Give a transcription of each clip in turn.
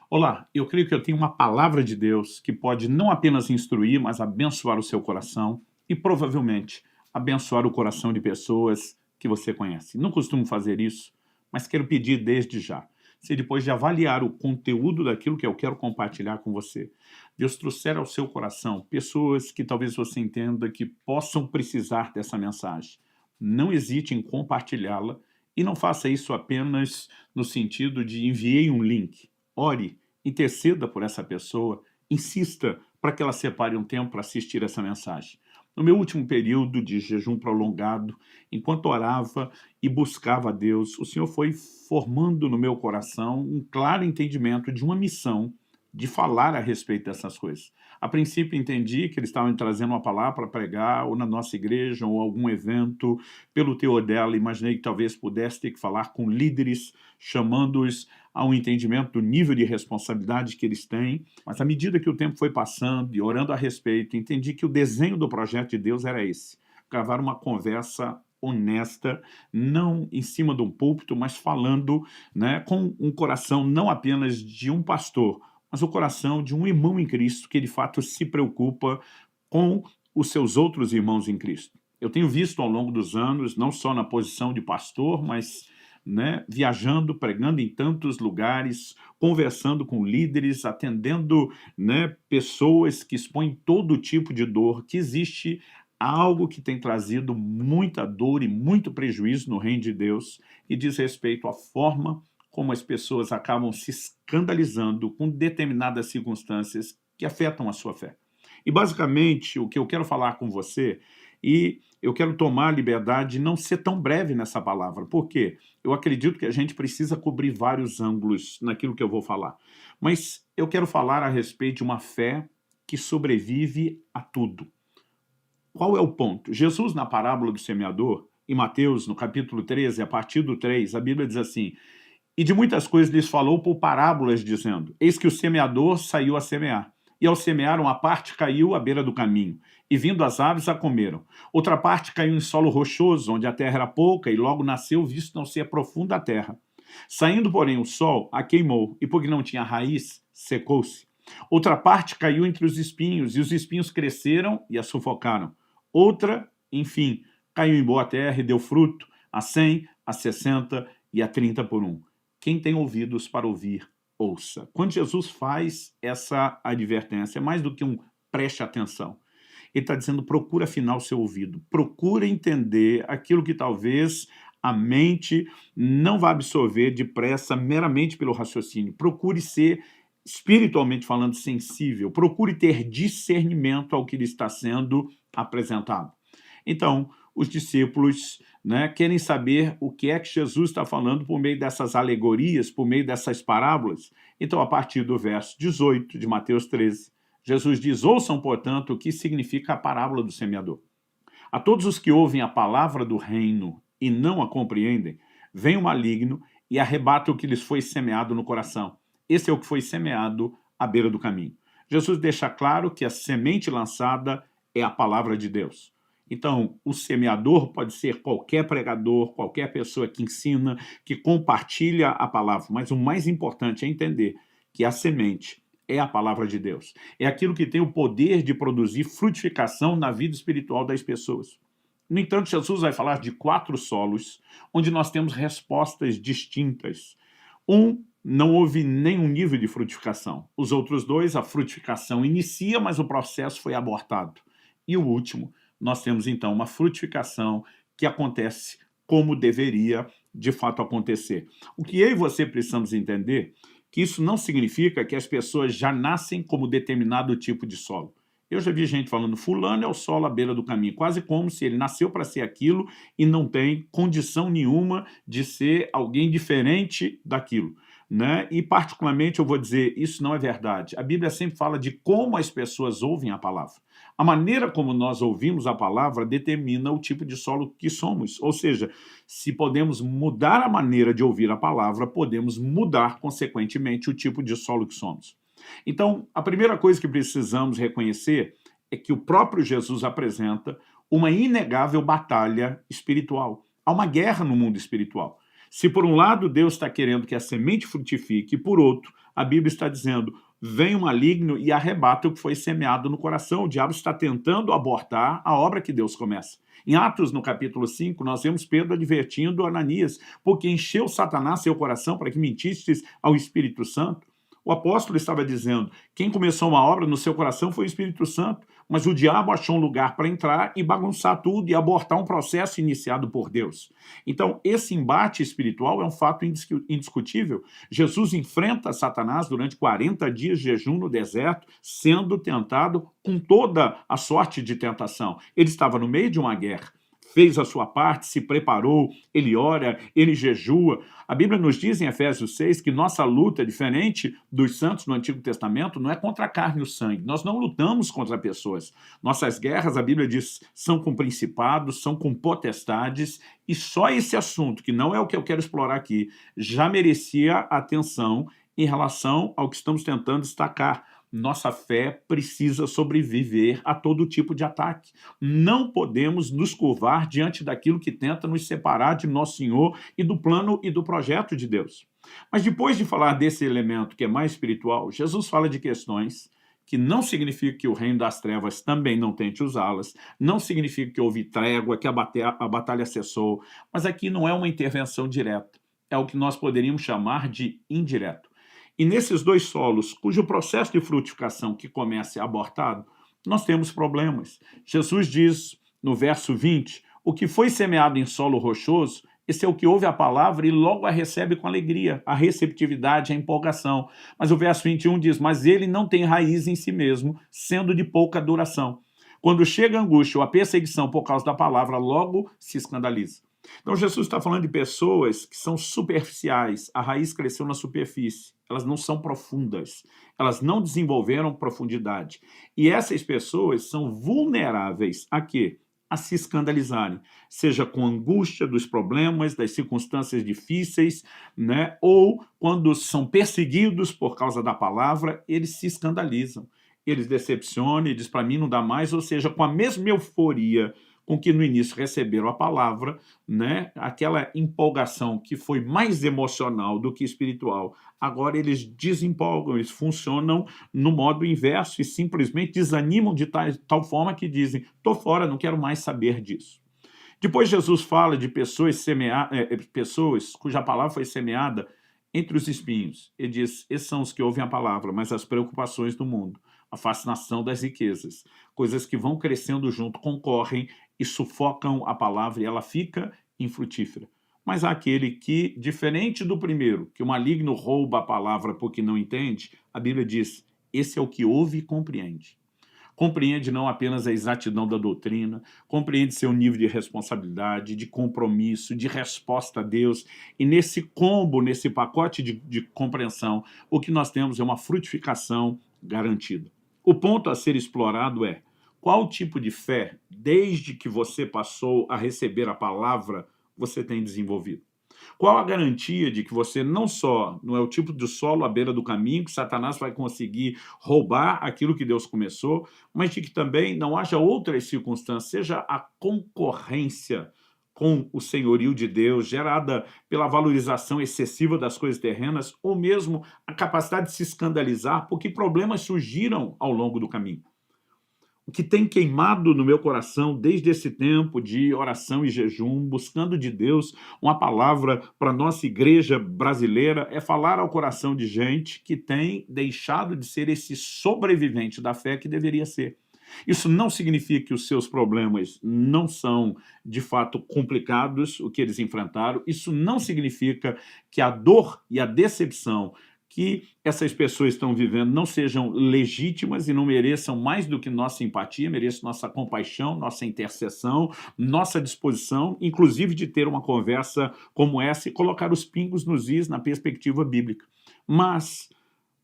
Olá, eu creio que eu tenho uma palavra de Deus que pode não apenas instruir, mas abençoar o seu coração e provavelmente abençoar o coração de pessoas que você conhece. Não costumo fazer isso, mas quero pedir desde já. Se depois de avaliar o conteúdo daquilo que eu quero compartilhar com você, Deus trouxer ao seu coração pessoas que talvez você entenda que possam precisar dessa mensagem, não hesite em compartilhá-la e não faça isso apenas no sentido de enviei um link. Ore, interceda por essa pessoa, insista para que ela separe um tempo para assistir essa mensagem. No meu último período de jejum prolongado, enquanto orava e buscava a Deus, o Senhor foi formando no meu coração um claro entendimento de uma missão de falar a respeito dessas coisas. A princípio entendi que eles estavam trazendo uma palavra para pregar ou na nossa igreja ou algum evento. Pelo teor dela, imaginei que talvez pudesse ter que falar com líderes, chamando-os a um entendimento do nível de responsabilidade que eles têm, mas à medida que o tempo foi passando e orando a respeito, entendi que o desenho do projeto de Deus era esse, gravar uma conversa honesta, não em cima de um púlpito, mas falando, né, com um coração não apenas de um pastor, mas o coração de um irmão em Cristo que de fato se preocupa com os seus outros irmãos em Cristo. Eu tenho visto ao longo dos anos, não só na posição de pastor, mas viajando, pregando em tantos lugares, conversando com líderes, atendendo pessoas que expõem todo tipo de dor, que existe algo que tem trazido muita dor e muito prejuízo no reino de Deus e diz respeito à forma como as pessoas acabam se escandalizando com determinadas circunstâncias que afetam a sua fé. E basicamente o que eu quero falar com você, e eu quero tomar a liberdade de não ser tão breve nessa palavra. Por quê? Eu acredito que a gente precisa cobrir vários ângulos naquilo que eu vou falar. Mas eu quero falar a respeito de uma fé que sobrevive a tudo. Qual é o ponto? Jesus, na parábola do semeador, em Mateus, no capítulo 13, a partir do 3, a Bíblia diz assim: e de muitas coisas lhes falou por parábolas, dizendo: eis que o semeador saiu a semear. E ao semear, uma parte caiu à beira do caminho, e vindo as aves a comeram. Outra parte caiu em solo rochoso, onde a terra era pouca, e logo nasceu, visto não ser profunda a terra. Saindo, porém, o sol, a queimou, e porque não tinha raiz, secou-se. Outra parte caiu entre os espinhos, e os espinhos cresceram e a sufocaram. Outra, enfim, caiu em boa terra e deu fruto, a 100, a 60 e a 30 por um. Quem tem ouvidos para ouvir, ouça. Quando Jesus faz essa advertência, é mais do que um preste atenção. Ele está dizendo, procura afinar o seu ouvido, procura entender aquilo que talvez a mente não vá absorver depressa meramente pelo raciocínio. Procure ser, espiritualmente falando, sensível. Procure ter discernimento ao que lhe está sendo apresentado. Então, os discípulos querem saber o que é que Jesus está falando por meio dessas alegorias, por meio dessas parábolas. Então, a partir do verso 18 de Mateus 13, Jesus diz: ouçam, portanto, o que significa a parábola do semeador. A todos os que ouvem a palavra do reino e não a compreendem, vem o maligno e arrebata o que lhes foi semeado no coração. Esse é o que foi semeado à beira do caminho. Jesus deixa claro que a semente lançada é a palavra de Deus. Então, o semeador pode ser qualquer pregador, qualquer pessoa que ensina, que compartilha a palavra, mas o mais importante é entender que a semente é a palavra de Deus. É aquilo que tem o poder de produzir frutificação na vida espiritual das pessoas. No entanto, Jesus vai falar de 4 solos, onde nós temos respostas distintas. Não houve nenhum nível de frutificação. Os outros 2, a frutificação inicia, mas o processo foi abortado. E o último, nós temos então uma frutificação que acontece como deveria de fato acontecer. O que eu e você precisamos entender que isso não significa que as pessoas já nascem como determinado tipo de solo. Eu já vi gente falando, fulano é o solo à beira do caminho, quase como se ele nasceu para ser aquilo e não tem condição nenhuma de ser alguém diferente daquilo. E particularmente eu vou dizer, isso não é verdade. A Bíblia sempre fala de como as pessoas ouvem a palavra. A maneira como nós ouvimos a palavra determina o tipo de solo que somos. Ou seja, se podemos mudar a maneira de ouvir a palavra, podemos mudar, consequentemente, o tipo de solo que somos. Então, a primeira coisa que precisamos reconhecer é que o próprio Jesus apresenta uma inegável batalha espiritual. Há uma guerra no mundo espiritual. Se por um lado Deus está querendo que a semente frutifique, e por outro, a Bíblia está dizendo: vem o maligno e arrebata o que foi semeado no coração. O diabo está tentando abortar a obra que Deus começa. Em Atos, no capítulo 5, nós vemos Pedro advertindo Ananias, porque encheu Satanás seu coração para que mentistes ao Espírito Santo. O apóstolo estava dizendo: quem começou uma obra no seu coração foi o Espírito Santo, mas o diabo achou um lugar para entrar e bagunçar tudo e abortar um processo iniciado por Deus. Então, esse embate espiritual é um fato indiscutível. Jesus enfrenta Satanás durante 40 dias de jejum no deserto, sendo tentado com toda a sorte de tentação. Ele estava no meio de uma guerra. Fez a sua parte, se preparou, ele ora, ele jejua. A Bíblia nos diz em Efésios 6 que nossa luta, diferente dos santos no Antigo Testamento, não é contra a carne e o sangue. Nós não lutamos contra pessoas. Nossas guerras, a Bíblia diz, são com principados, são com potestades, e só esse assunto, que não é o que eu quero explorar aqui, já merecia atenção em relação ao que estamos tentando destacar. Nossa fé precisa sobreviver a todo tipo de ataque. Não podemos nos curvar diante daquilo que tenta nos separar de nosso Senhor e do plano e do projeto de Deus. Mas depois de falar desse elemento que é mais espiritual, Jesus fala de questões que não significa que o reino das trevas também não tente usá-las, não significa que houve trégua, que a batalha cessou, mas aqui não é uma intervenção direta, é o que nós poderíamos chamar de indireto. E nesses dois solos, cujo processo de frutificação que começa é abortado, nós temos problemas. Jesus diz no verso 20, o que foi semeado em solo rochoso, esse é o que ouve a palavra e logo a recebe com alegria, a receptividade, a empolgação. Mas o verso 21 diz, mas ele não tem raiz em si mesmo, sendo de pouca duração. Quando chega a angústia ou a perseguição por causa da palavra, logo se escandaliza. Então Jesus está falando de pessoas que são superficiais, a raiz cresceu na superfície, elas não são profundas, elas não desenvolveram profundidade. E essas pessoas são vulneráveis a quê? A se escandalizarem, seja com angústia dos problemas, das circunstâncias difíceis, né? Ou quando são perseguidos por causa da palavra, eles se escandalizam, eles decepcionam e dizem, para mim não dá mais, ou seja, com a mesma euforia com que no início receberam a palavra, né? Aquela empolgação que foi mais emocional do que espiritual, agora eles desempolgam, eles funcionam no modo inverso e simplesmente desanimam de tal forma que dizem, estou fora, não quero mais saber disso. Depois Jesus fala de pessoas cuja palavra foi semeada entre os espinhos. Ele diz, esses são os que ouvem a palavra, mas as preocupações do mundo, a fascinação das riquezas, coisas que vão crescendo junto, concorrem e sufocam a palavra e ela fica infrutífera. Mas há aquele que, diferente do primeiro, que o maligno rouba a palavra porque não entende, a Bíblia diz, esse é o que ouve e compreende. Compreende não apenas a exatidão da doutrina, compreende seu nível de responsabilidade, de compromisso, de resposta a Deus. E nesse combo, nesse pacote de compreensão, o que nós temos é uma frutificação garantida. O ponto a ser explorado é qual tipo de fé, desde que você passou a receber a palavra, você tem desenvolvido. Qual a garantia de que você não só não é o tipo de solo à beira do caminho, que Satanás vai conseguir roubar aquilo que Deus começou, mas de que também não haja outras circunstâncias, seja a concorrência com o senhorio de Deus, gerada pela valorização excessiva das coisas terrenas, ou mesmo a capacidade de se escandalizar porque problemas surgiram ao longo do caminho. O que tem queimado no meu coração desde esse tempo de oração e jejum, buscando de Deus uma palavra para a nossa igreja brasileira, é falar ao coração de gente que tem deixado de ser esse sobrevivente da fé que deveria ser. Isso não significa que os seus problemas não são, de fato, complicados, o que eles enfrentaram. Isso não significa que a dor e a decepção que essas pessoas estão vivendo não sejam legítimas e não mereçam mais do que nossa empatia, mereçam nossa compaixão, nossa intercessão, nossa disposição, inclusive de ter uma conversa como essa e colocar os pingos nos is na perspectiva bíblica. Mas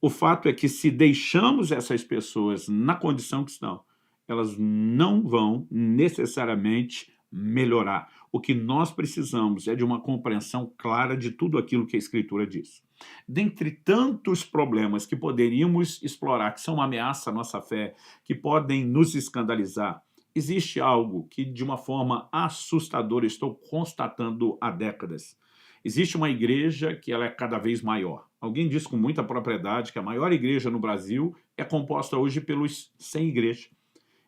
o fato é que se deixamos essas pessoas na condição que estão, elas não vão necessariamente melhorar. O que nós precisamos é de uma compreensão clara de tudo aquilo que a Escritura diz. Dentre tantos problemas que poderíamos explorar, que são uma ameaça à nossa fé, que podem nos escandalizar, existe algo que, de uma forma assustadora, estou constatando há décadas. Existe uma igreja que ela é cada vez maior. Alguém diz com muita propriedade que a maior igreja no Brasil é composta hoje pelos sem igreja.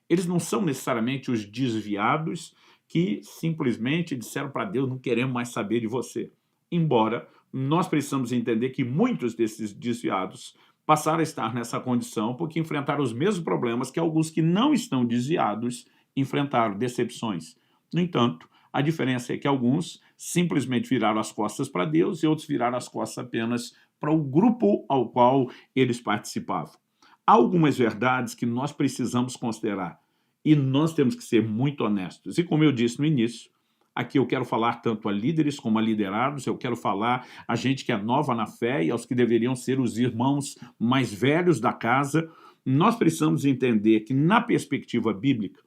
Eles não são necessariamente os desviados que simplesmente disseram para Deus: não queremos mais saber de você. Embora nós precisamos entender que muitos desses desviados passaram a estar nessa condição porque enfrentaram os mesmos problemas que alguns que não estão desviados enfrentaram, decepções. No entanto, a diferença é que alguns simplesmente viraram as costas para Deus e outros viraram as costas apenas para o grupo ao qual eles participavam. Há algumas verdades que nós precisamos considerar e nós temos que ser muito honestos. E como eu disse no início, aqui eu quero falar tanto a líderes como a liderados, eu quero falar a gente que é nova na fé e aos que deveriam ser os irmãos mais velhos da casa. Nós precisamos entender que, na perspectiva bíblica,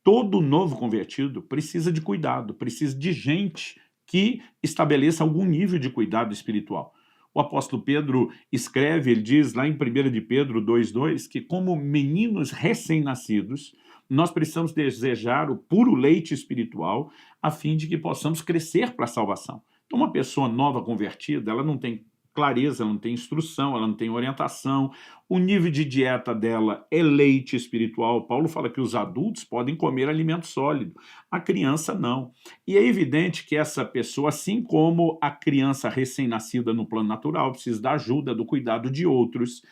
todo novo convertido precisa de cuidado, precisa de gente que estabeleça algum nível de cuidado espiritual. O apóstolo Pedro escreve, ele diz lá em 1 de Pedro 2,2, que como meninos recém-nascidos, nós precisamos desejar o puro leite espiritual a fim de que possamos crescer para a salvação. Então, uma pessoa nova convertida, ela não tem clareza, ela não tem instrução, ela não tem orientação, o nível de dieta dela é leite espiritual. Paulo fala que os adultos podem comer alimento sólido, a criança não. E é evidente que essa pessoa, assim como a criança recém-nascida no plano natural, precisa da ajuda, do cuidado de outros.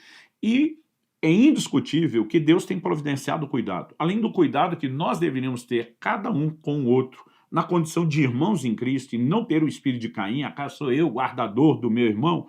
E é indiscutível que Deus tem providenciado o cuidado. Além do cuidado que nós deveríamos ter, cada um com o outro, na condição de irmãos em Cristo, e não ter o espírito de Caim, acaso sou eu, guardador do meu irmão,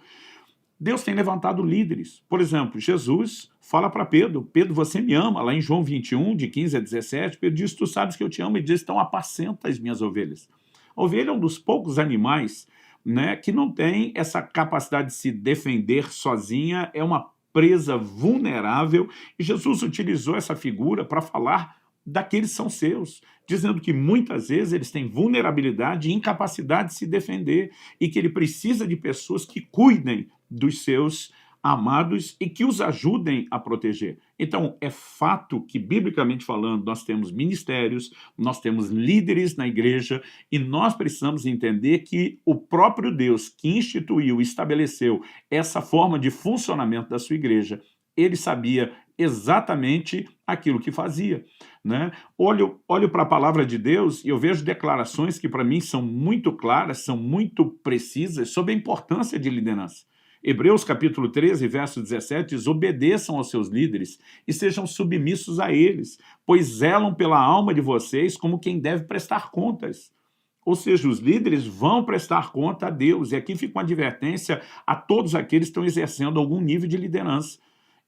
Deus tem levantado líderes. Por exemplo, Jesus fala para Pedro: Pedro, você me ama? Lá em João 21, de 15 a 17, Pedro diz: tu sabes que eu te amo. E diz: então apacenta as minhas ovelhas. A ovelha é um dos poucos animais, né, que não tem essa capacidade de se defender sozinha, é uma presa vulnerável, e Jesus utilizou essa figura para falar daqueles que são seus, dizendo que muitas vezes eles têm vulnerabilidade e incapacidade de se defender e que ele precisa de pessoas que cuidem dos seus amados e que os ajudem a proteger. Então, é fato que, biblicamente falando, nós temos ministérios, nós temos líderes na igreja e nós precisamos entender que o próprio Deus que instituiu e estabeleceu essa forma de funcionamento da sua igreja, ele sabia exatamente aquilo que fazia, né? Olho para a palavra de Deus e eu vejo declarações que para mim são muito claras, são muito precisas sobre a importância de liderança. Hebreus capítulo 13, verso 17 diz: obedeçam aos seus líderes e sejam submissos a eles, pois zelam pela alma de vocês como quem deve prestar contas. Ou seja, os líderes vão prestar conta a Deus. E aqui fica uma advertência a todos aqueles que estão exercendo algum nível de liderança.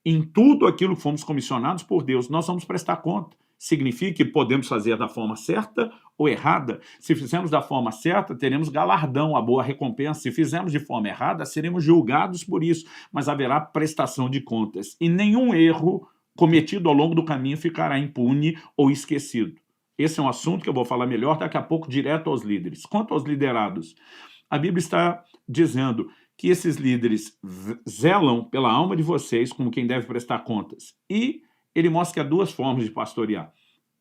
Em tudo aquilo que fomos comissionados por Deus, nós vamos prestar conta. Significa que podemos fazer da forma certa ou errada. Se fizermos da forma certa, teremos galardão, a boa recompensa. Se fizermos de forma errada, seremos julgados por isso, mas haverá prestação de contas. E nenhum erro cometido ao longo do caminho ficará impune ou esquecido. Esse é um assunto que eu vou falar melhor daqui a pouco, direto aos líderes. Quanto aos liderados, a Bíblia está dizendo que esses líderes zelam pela alma de vocês como quem deve prestar contas. E ele mostra que há duas formas de pastorear.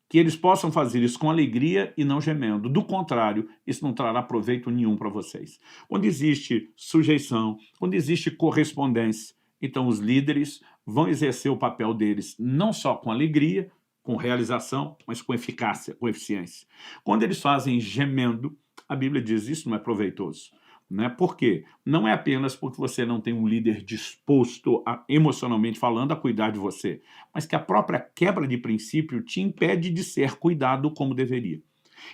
Que eles possam fazer isso com alegria e não gemendo. Do contrário, isso não trará proveito nenhum para vocês. Quando existe sujeição, quando existe correspondência, então os líderes vão exercer o papel deles não só com alegria, com realização, mas com eficácia, com eficiência. Quando eles fazem gemendo, a Bíblia diz isso não é proveitoso. Né? Por quê? Não é apenas porque você não tem um líder disposto, emocionalmente falando, a cuidar de você, mas que a própria quebra de princípio te impede de ser cuidado como deveria.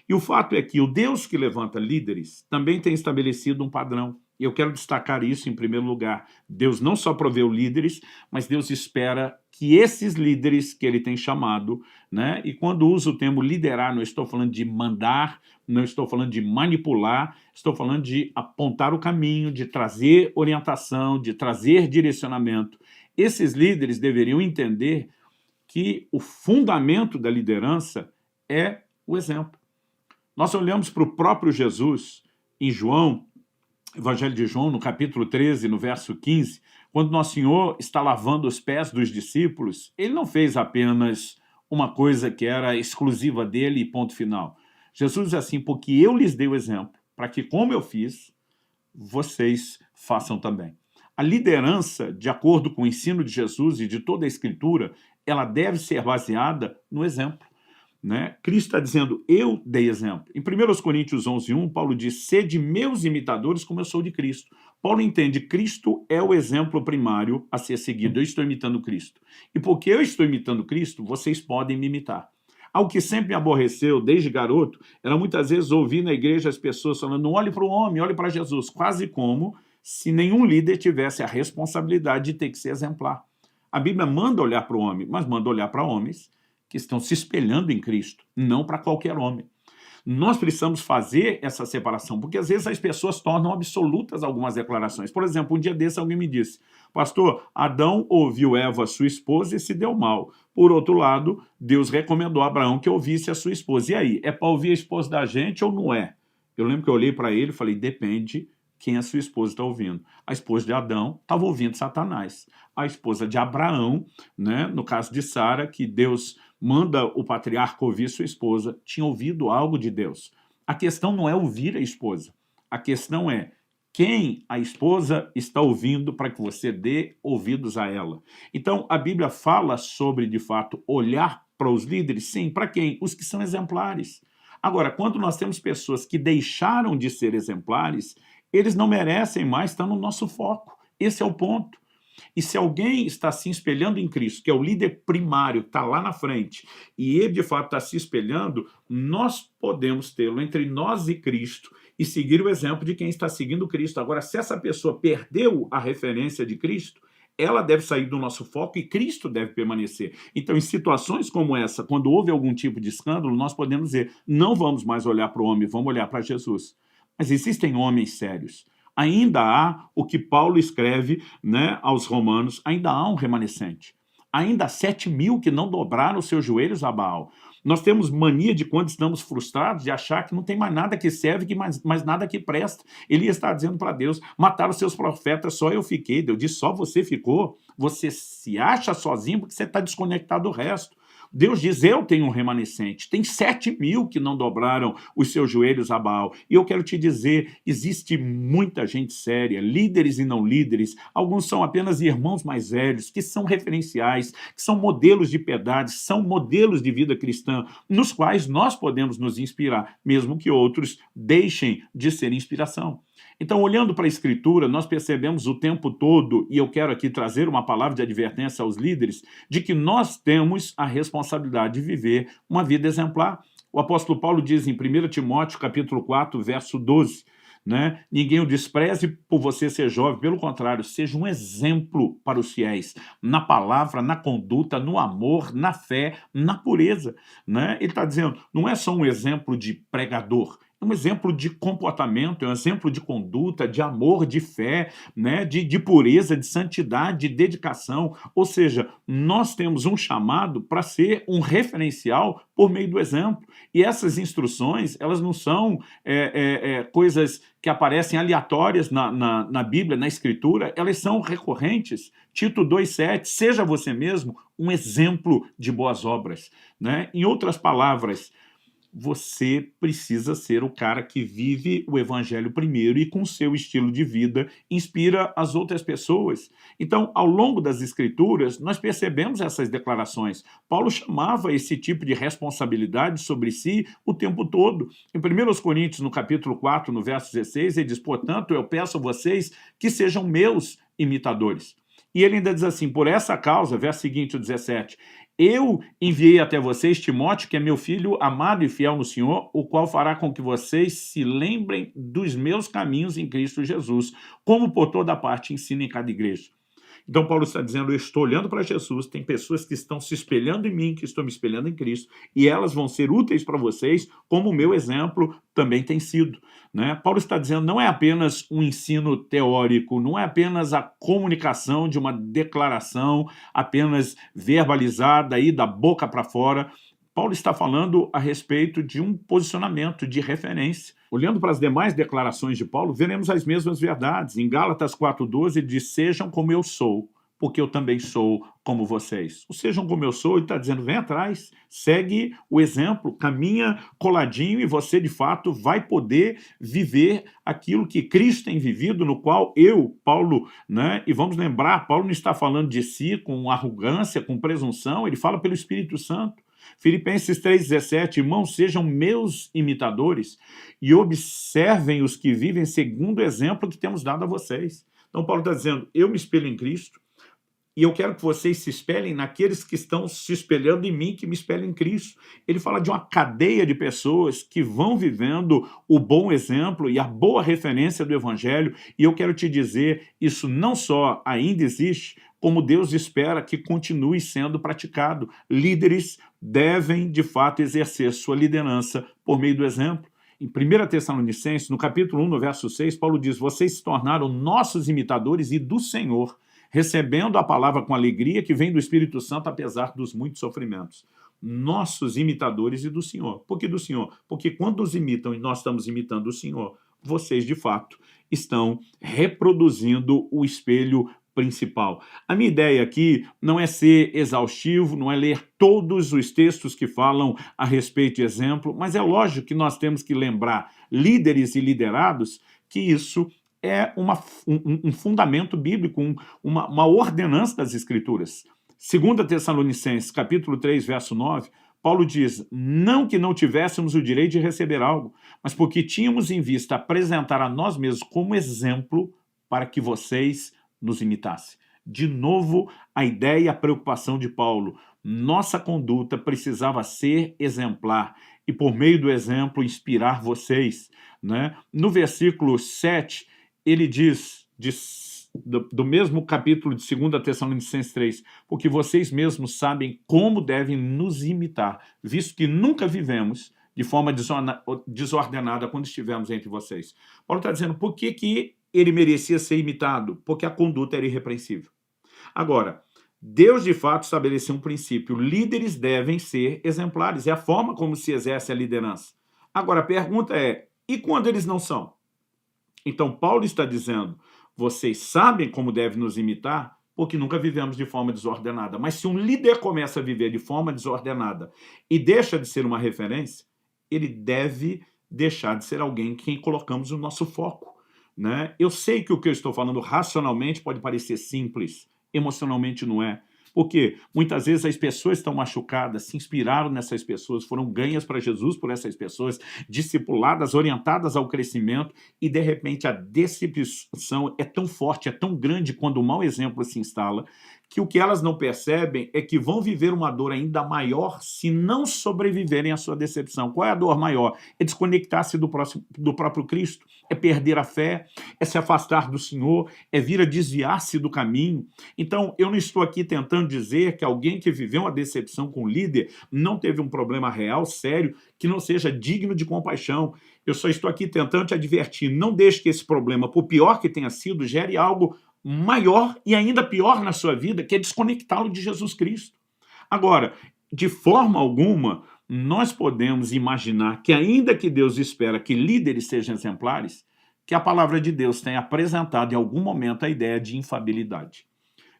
E o fato é que o Deus que levanta líderes também tem estabelecido um padrão. E eu quero destacar isso em primeiro lugar. Deus não só proveu líderes, mas Deus espera que esses líderes que ele tem chamado, né? E quando uso o termo liderar, não estou falando de mandar, não estou falando de manipular, estou falando de apontar o caminho, de trazer orientação, de trazer direcionamento. Esses líderes deveriam entender que o fundamento da liderança é o exemplo. Nós olhamos para o próprio Jesus em João, Evangelho de João, no capítulo 13, no verso 15, quando Nosso Senhor está lavando os pés dos discípulos, ele não fez apenas uma coisa que era exclusiva dele e ponto final. Jesus diz assim: porque eu lhes dei o exemplo, para que, como eu fiz, vocês façam também. A liderança, de acordo com o ensino de Jesus e de toda a Escritura, ela deve ser baseada no exemplo. Né? Cristo está dizendo, eu dei exemplo. Em 1 Coríntios 11:1, Paulo diz, sede meus imitadores como eu sou de Cristo. Paulo entende, Cristo é o exemplo primário a ser seguido. Eu estou imitando Cristo. E porque eu estou imitando Cristo, vocês podem me imitar. Algo que sempre me aborreceu, desde garoto, era muitas vezes ouvir na igreja as pessoas falando, não olhe para o homem, olhe para Jesus, quase como se nenhum líder tivesse a responsabilidade de ter que ser exemplar. A Bíblia manda olhar para o homem, mas manda olhar para homens que estão se espelhando em Cristo, não para qualquer homem. Nós precisamos fazer essa separação, porque às vezes as pessoas tornam absolutas algumas declarações. Por exemplo, um dia desse alguém me disse, pastor, Adão ouviu Eva, sua esposa, e se deu mal. Por outro lado, Deus recomendou a Abraão que ouvisse a sua esposa. E aí, é para ouvir a esposa da gente ou não é? Eu lembro que eu olhei para ele e falei, depende quem a sua esposa está ouvindo. A esposa de Adão estava ouvindo Satanás. A esposa de Abraão, né, no caso de Sara, que Deus manda o patriarca ouvir sua esposa, tinha ouvido algo de Deus. A questão não é ouvir a esposa. A questão é quem a esposa está ouvindo para que você dê ouvidos a ela. Então, a Bíblia fala sobre, de fato, olhar para os líderes, sim, para quem? Os que são exemplares. Agora, quando nós temos pessoas que deixaram de ser exemplares, eles não merecem mais estar no nosso foco. Esse é o ponto. E se alguém está se espelhando em Cristo, que é o líder primário, que está lá na frente, e ele de fato está se espelhando, nós podemos tê-lo entre nós e Cristo e seguir o exemplo de quem está seguindo Cristo. Agora, se essa pessoa perdeu a referência de Cristo, ela deve sair do nosso foco e Cristo deve permanecer. Então, em situações como essa, quando houve algum tipo de escândalo, nós podemos dizer, não vamos mais olhar para o homem, vamos olhar para Jesus. Mas existem homens sérios. Ainda há o que Paulo escreve, né, aos romanos, ainda há um remanescente. Ainda há 7.000 que não dobraram os seus joelhos a Baal. Nós temos mania de, quando estamos frustrados, de achar que não tem mais nada que serve, que mais nada que presta. Ele está dizendo para Deus, mataram os seus profetas, só eu fiquei. Deus disse, só você ficou? Você se acha sozinho porque você está desconectado do resto. Deus diz, eu tenho um remanescente. Tem 7.000 que não dobraram os seus joelhos a Baal. E eu quero te dizer, existe muita gente séria, líderes e não líderes. Alguns são apenas irmãos mais velhos, que são referenciais, que são modelos de piedade, são modelos de vida cristã, nos quais nós podemos nos inspirar, mesmo que outros deixem de ser inspiração. Então, olhando para a Escritura, nós percebemos o tempo todo, e eu quero aqui trazer uma palavra de advertência aos líderes, de que nós temos a responsabilidade de viver uma vida exemplar. O apóstolo Paulo diz em 1 Timóteo, capítulo 4, verso 12, né? Ninguém o despreze por você ser jovem, pelo contrário, seja um exemplo para os fiéis, na palavra, na conduta, no amor, na fé, na pureza. Né? Ele está dizendo, não é só um exemplo de pregador, é um exemplo de comportamento, é um exemplo de conduta, de amor, de fé, né? de pureza, de santidade, de dedicação. Ou seja, nós temos um chamado para ser um referencial por meio do exemplo. E essas instruções, elas não são coisas que aparecem aleatórias na Bíblia, na Escritura, elas são recorrentes. Tito 2,7, seja você mesmo um exemplo de boas obras. Né? Em outras palavras, você precisa ser o cara que vive o evangelho primeiro e com seu estilo de vida inspira as outras pessoas. Então, ao longo das escrituras, nós percebemos essas declarações. Paulo chamava esse tipo de responsabilidade sobre si o tempo todo. Em 1 Coríntios, no capítulo 4, no verso 16, ele diz, portanto, eu peço a vocês que sejam meus imitadores. E ele ainda diz assim, por essa causa, verso seguinte, o 17, eu enviei até vocês Timóteo, que é meu filho amado e fiel no Senhor, o qual fará com que vocês se lembrem dos meus caminhos em Cristo Jesus, como por toda parte ensino em cada igreja. Então Paulo está dizendo, eu estou olhando para Jesus, tem pessoas que estão se espelhando em mim, que estou me espelhando em Cristo, e elas vão ser úteis para vocês, como o meu exemplo também tem sido. Né? Paulo está dizendo, não é apenas um ensino teórico, não é apenas a comunicação de uma declaração apenas verbalizada aí da boca para fora. Paulo está falando a respeito de um posicionamento de referência. Olhando para as demais declarações de Paulo, veremos as mesmas verdades. Em Gálatas 4,12, ele diz, sejam como eu sou, porque eu também sou como vocês. O sejam como eu sou, ele está dizendo, vem atrás, segue o exemplo, caminha coladinho e você, de fato, vai poder viver aquilo que Cristo tem vivido, no qual eu, Paulo, né? E vamos lembrar, Paulo não está falando de si com arrogância, com presunção, ele fala pelo Espírito Santo. Filipenses 3,17, irmãos, sejam meus imitadores e observem os que vivem segundo o exemplo que temos dado a vocês. Então Paulo está dizendo, eu me espelho em Cristo e eu quero que vocês se espelhem naqueles que estão se espelhando em mim, que me espelhem em Cristo. Ele fala de uma cadeia de pessoas que vão vivendo o bom exemplo e a boa referência do Evangelho, e eu quero te dizer, isso não só ainda existe, como Deus espera que continue sendo praticado. Líderes devem, de fato, exercer sua liderança por meio do exemplo. Em 1 Tessalonicenses, no capítulo 1, no verso 6, Paulo diz, vocês se tornaram nossos imitadores e do Senhor, recebendo a palavra com alegria que vem do Espírito Santo, apesar dos muitos sofrimentos. Nossos imitadores e do Senhor. Por que do Senhor? Porque quando os imitam e nós estamos imitando o Senhor, vocês, de fato, estão reproduzindo o espelho principal. A minha ideia aqui não é ser exaustivo, não é ler todos os textos que falam a respeito de exemplo, mas é lógico que nós temos que lembrar, líderes e liderados, que isso é um fundamento bíblico, uma ordenança das Escrituras. 2 Tessalonicenses, capítulo 3, verso 9, Paulo diz, não que não tivéssemos o direito de receber algo, mas porque tínhamos em vista apresentar a nós mesmos como exemplo para que vocês nos imitassem. De novo, a ideia e a preocupação de Paulo. Nossa conduta precisava ser exemplar e, por meio do exemplo, inspirar vocês, né? No versículo 7, ele diz do mesmo capítulo de 2 Tessalonicenses 3, porque vocês mesmos sabem como devem nos imitar, visto que nunca vivemos de forma desordenada quando estivemos entre vocês. Paulo está dizendo, por que ele merecia ser imitado? Porque a conduta era irrepreensível. Agora, Deus de fato estabeleceu um princípio, líderes devem ser exemplares, é a forma como se exerce a liderança. Agora, a pergunta é, e quando eles não são? Então, Paulo está dizendo, vocês sabem como devem nos imitar, porque nunca vivemos de forma desordenada. Mas se um líder começa a viver de forma desordenada e deixa de ser uma referência, ele deve deixar de ser alguém em quem colocamos o nosso foco, né? Eu sei que o que eu estou falando racionalmente pode parecer simples, emocionalmente não é. Porque muitas vezes as pessoas estão machucadas, se inspiraram nessas pessoas, foram ganhas para Jesus por essas pessoas, discipuladas, orientadas ao crescimento, e de repente a decepção é tão forte, é tão grande quando o mau exemplo se instala, que o que elas não percebem é que vão viver uma dor ainda maior se não sobreviverem à sua decepção. Qual é a dor maior? É desconectar-se do próprio Cristo, é perder a fé, é se afastar do Senhor, é vir a desviar-se do caminho. Então, eu não estou aqui tentando dizer que alguém que viveu uma decepção com o líder não teve um problema real, sério, que não seja digno de compaixão. Eu só estou aqui tentando te advertir, não deixe que esse problema, por pior que tenha sido, gere algo maior e ainda pior na sua vida, que é desconectá-lo de Jesus Cristo. Agora, de forma alguma, nós podemos imaginar que ainda que Deus espera que líderes sejam exemplares, que a palavra de Deus tenha apresentado em algum momento a ideia de infabilidade.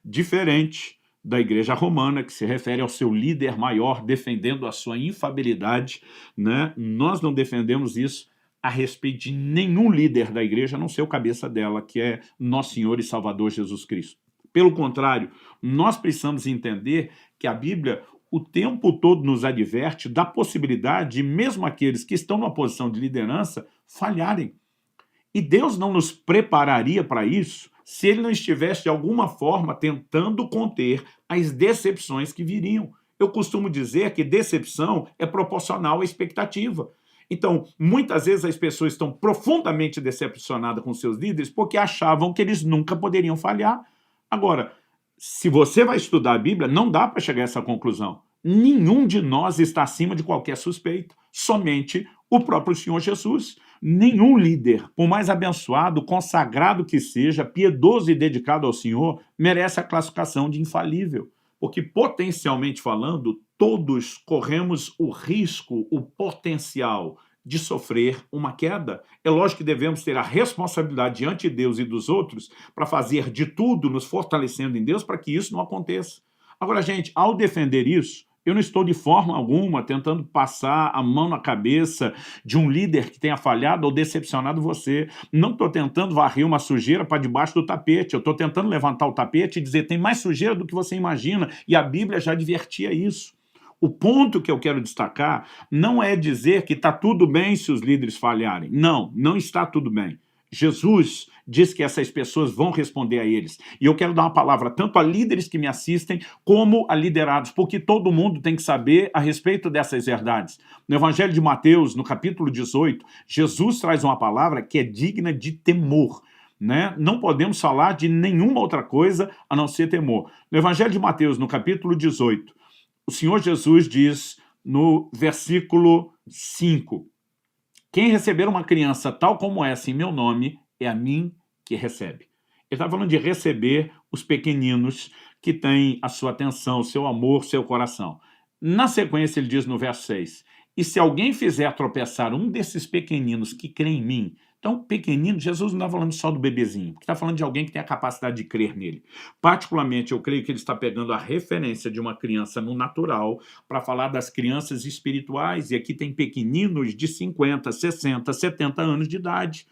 Diferente da igreja romana, que se refere ao seu líder maior defendendo a sua infabilidade, né? Nós não defendemos isso a respeito de nenhum líder da igreja, a não ser o cabeça dela, que é nosso Senhor e Salvador Jesus Cristo. Pelo contrário, nós precisamos entender que a Bíblia o tempo todo nos adverte da possibilidade de mesmo aqueles que estão numa posição de liderança falharem. E Deus não nos prepararia para isso se Ele não estivesse de alguma forma tentando conter as decepções que viriam. Eu costumo dizer que decepção é proporcional à expectativa. Então, muitas vezes as pessoas estão profundamente decepcionadas com seus líderes porque achavam que eles nunca poderiam falhar. Agora, se você vai estudar a Bíblia, não dá para chegar a essa conclusão. Nenhum de nós está acima de qualquer suspeito, somente o próprio Senhor Jesus. Nenhum líder, por mais abençoado, consagrado que seja, piedoso e dedicado ao Senhor, merece a classificação de infalível. Porque, potencialmente falando, todos corremos o risco, o potencial de sofrer uma queda. É lógico que devemos ter a responsabilidade diante de Deus e dos outros para fazer de tudo, nos fortalecendo em Deus, para que isso não aconteça. Agora, gente, ao defender isso, eu não estou de forma alguma tentando passar a mão na cabeça de um líder que tenha falhado ou decepcionado você. Não estou tentando varrer uma sujeira para debaixo do tapete. Eu estou tentando levantar o tapete e dizer tem mais sujeira do que você imagina. E a Bíblia já advertia isso. O ponto que eu quero destacar não é dizer que está tudo bem se os líderes falharem. Não, não está tudo bem. Jesus diz que essas pessoas vão responder a eles. E eu quero dar uma palavra tanto a líderes que me assistem, como a liderados, porque todo mundo tem que saber a respeito dessas verdades. No Evangelho de Mateus, no capítulo 18, Jesus traz uma palavra que é digna de temor. Né? Não podemos falar de nenhuma outra coisa a não ser temor. No Evangelho de Mateus, no capítulo 18, o Senhor Jesus diz no versículo 5, quem receber uma criança tal como essa em meu nome, é a mim que recebe. Ele está falando de receber os pequeninos que têm a sua atenção, o seu amor, o seu coração. Na sequência ele diz no verso 6, e se alguém fizer tropeçar um desses pequeninos que crê em mim, então pequenino, Jesus não está falando só do bebezinho, está falando de alguém que tem a capacidade de crer nele. Particularmente, eu creio que ele está pegando a referência de uma criança no natural para falar das crianças espirituais, e aqui tem pequeninos de 50, 60, 70 anos de idade.